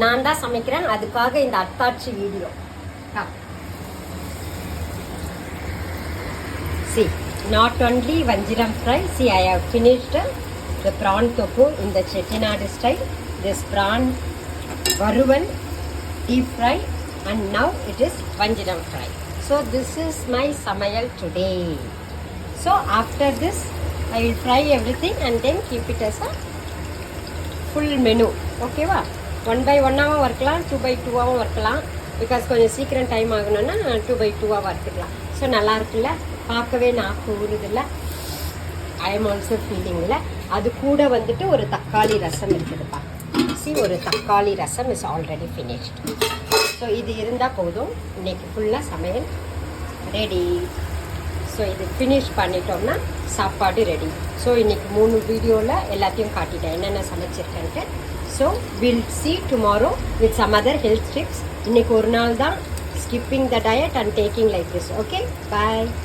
நான் தான் சமைக்கிறேன், அதுக்காக இந்த அத்தாட்சி video. See, not only vanjiram fry, see I have finished the prawn tofu in the Chettinad style, this prawn varuval deep fry, and now it is vanjiram fry. So this is my samayal today. So after this I will fry everything and then keep it as a full menu. Okay va? 1 by 1 வறுக்கலாம், 2 by 2 வறுக்கலாம். Because கொஞ்சம் சீக்கிரம் time ஆகணும்னா 2 by 2 வறுத்துக்கலாம். So நல்லா இருக்குல்ல, பார்க்கவே நாக்கு ஊறுதில்ல. I am also ஃபீலிங்கில் அது கூட வந்துட்டு ஒரு தக்காளி ரசம் இருக்குதுப்பா. ஒரு தக்காளி ரசம் இஸ் ஆல்ரெடி ஃபினிஷ்ட். ஸோ இது இருந்தால் போதும், இன்னைக்கு ஃபுல்லாக சமையல் ரெடி. ஸோ இது ஃபினிஷ் பண்ணிட்டோம்னா சாப்பாடு ரெடி. ஸோ இன்றைக்கி 3 வீடியோவில் எல்லாத்தையும் காட்டிட்டேன் என்னென்ன சமைச்சிருக்கேன்ட்டு. So will see tomorrow with some other health tips. இன்றைக்கி ஒரு நாள் தான் skipping the diet and taking like this. Okay, bye.